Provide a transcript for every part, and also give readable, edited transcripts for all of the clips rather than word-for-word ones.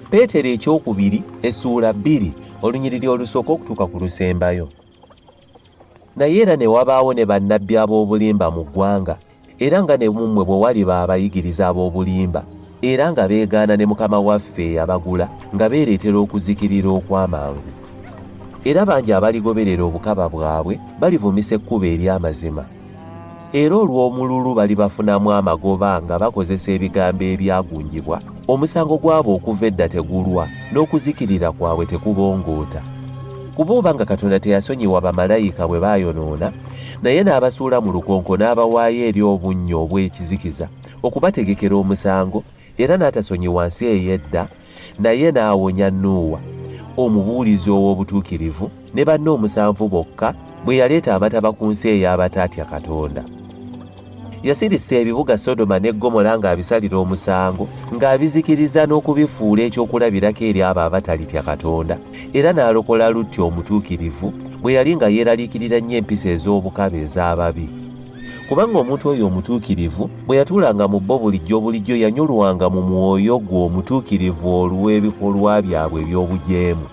Peetero ekyokubiri essuula 2 olunyiriri olusooka okutuuka ku lusembayo. Naye era ne wabaawo ne bannabbi ab'obulimba mu ggwanga, era nga ne mmwe bwe waliba abayigiriza ab'obulimba, era nga beegaana ne Mukama waffe eyabagula nga beereetera okuzikirira okw'amangu. Era bangi abaligoberera obukaba bwabwe balivumisa ekkubo ery'amazima. Era olw'omululu balibafunamu amagoba nga bakozesa ebigambo ebyagunjibwa, omusango gw'abo okuva edda tegulwa, n'okuzikirira kwabwe tekubongoota. Kuba obanga Katonda teyasonyiwa bamalayika bwe baayonoona, naye n'abasuula mu lukonko n'abawaayo eri obunnyo obw'ekizikiza okubategekera omusango, era n'atasonyiwa nsi ey'edda, naye n'awonya Nuuwa, omubuulizi ow'obutuukirivu, ne banne 7 bokka bwe yaleeta amataba ku nsi ey'abataatya Katonda. Yasirisa ebibuga Sodoma ne Ggomola ng'abisalira omusango, ng'abizikiriza n'okubifuula ekyokulabirako eri abo abatalitya Katonda, era n'alokola Lutti omutuukirivu bwe yali nga yeeraliikirira nnyo empisa ez'obukaba ez'ababi. Kubanga omuntu oyo omutuukirivu bwe yatuulanga mu bbo bulijjo yanyulwanga mu mwoyo gwe omutuukirivu olw'ebikolwa byabwe eby'obujeemu.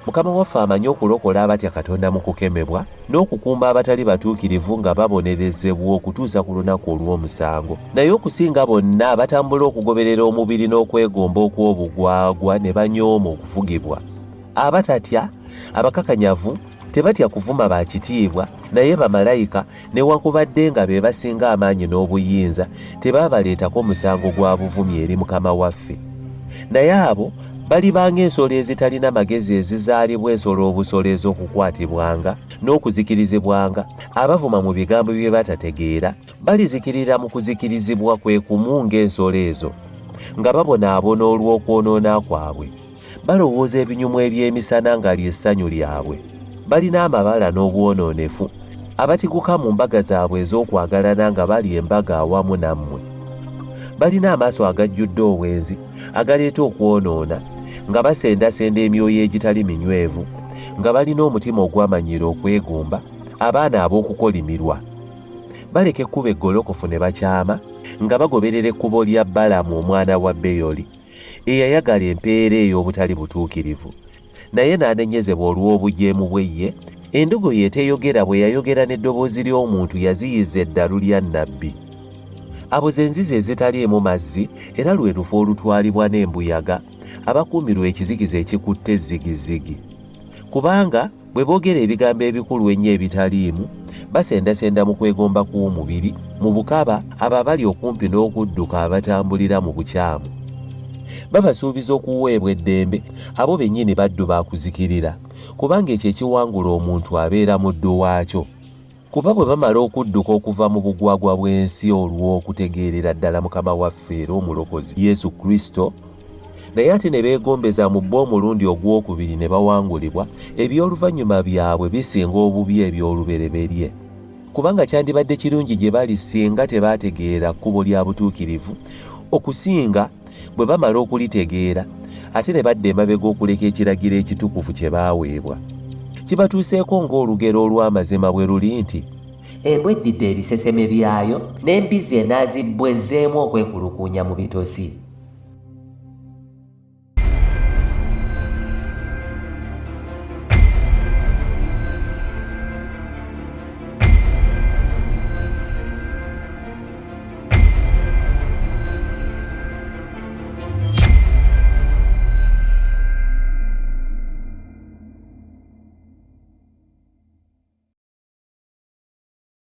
Mukama waffe amanyi okulokola abatya Katonda mu kukemebwa, n'okukumba abatali batuukirivu nga babonerezebwa okutuusa ku lunaku olw'omusango. Naye okusinga bonna abatambula okugoberera omubiri n'okwegomba okw'obugwagwa ne banyooma okufugibwa. Abatatya, abakakanyavu, tebatya kuvuma bakitiibwa, naye bamalayika newankubadde nga be basinga amaanyi n'obuyinza tebaabaleetako musango gwa buvumi eri Mukama waffe. Naye abo baliba ng'ensolo ezitalina magezi ezizaalibwa ensolo obusolo ez'okukwatibwanga n'okuzikirizibwanga, abavuma mu bigambo bye batategeera, balizikirira mu kuzikirizibwa kwe kumu ng'ensolo ezo, nga babonaabona olw'okwonoona kwabwe. Balowooza ebinyumu eby'emisana nga ly'essanyu lyabwe. Balina amabala n'obwonoonefu, abatiguka mu mbaga zaabwe ez'okwagalana nga bali embaga awamu nammwe. Balina amaaso agajjudde obwenzi agaleeta okwonoona, nga basendasenda emyoyo egitali minywevu, nga balina omutima ogwamanyira okwegomba, abaana ab'okukolimirwa. Baleka ekkubo eggolokofu ne bakyama, nga bagoberera ekkubo lya Balamu omwana wa Beyoli, eyayagala empeera ey'obutali butuukirivu, naye n'anenyezebwa olw'obujeemu bwe ye. Endogoyi eteyogera bwe yayogera n'eddoboozi ly'omuntu yaziyiza eddalu lya nnabbi. Abo ze nzizi ezitaliimu mazzi, era lwe lufu olutwalibwa n'embuyaga, abakuumirwa ekizikiza ekikutte ezzigizigi. Kubanga bwe boogera ebigambo ebikulu ennyo ebitaliimu, basendasenda mu kwegomba kw'omubiri, mu bukaba, abo abali okumpi n'okudduka abatambulira mu bukyamu. Babasuubiza okuweebwa eddembe, abo bennyini baddu baakuzikirira, kubanga ekyo ekiwangula omuntu abeera muddu waakyo. Kuba bwe bamala okudduka okuva mu bugwagwa bw'ensi olw'okutegeerera ddala Mukama waffe era omulokozi Yesu Kristo, naye ate ne beegombeza mu bbo omulundi ogwokubiri ne bawangulibwa, eby'oluvannyuma byabwe bisinga obubi eby'olubereberye. Kubanga kyandibadde kirungi gye bali singa tebaategeera kkubo lya butuukirivu, okusinga bwe bamala okulitegeera ate ne badda emabega okuleka ekiragiro ekitukuvu kye baaweebwa. Kibatuuseeko ng'olugero olw'amazima bwe luli nti, embwa eddidde ebiseseme byayo, n'embizzi enaazibbwa ezzeemu okwekulukuunya mu bitosi.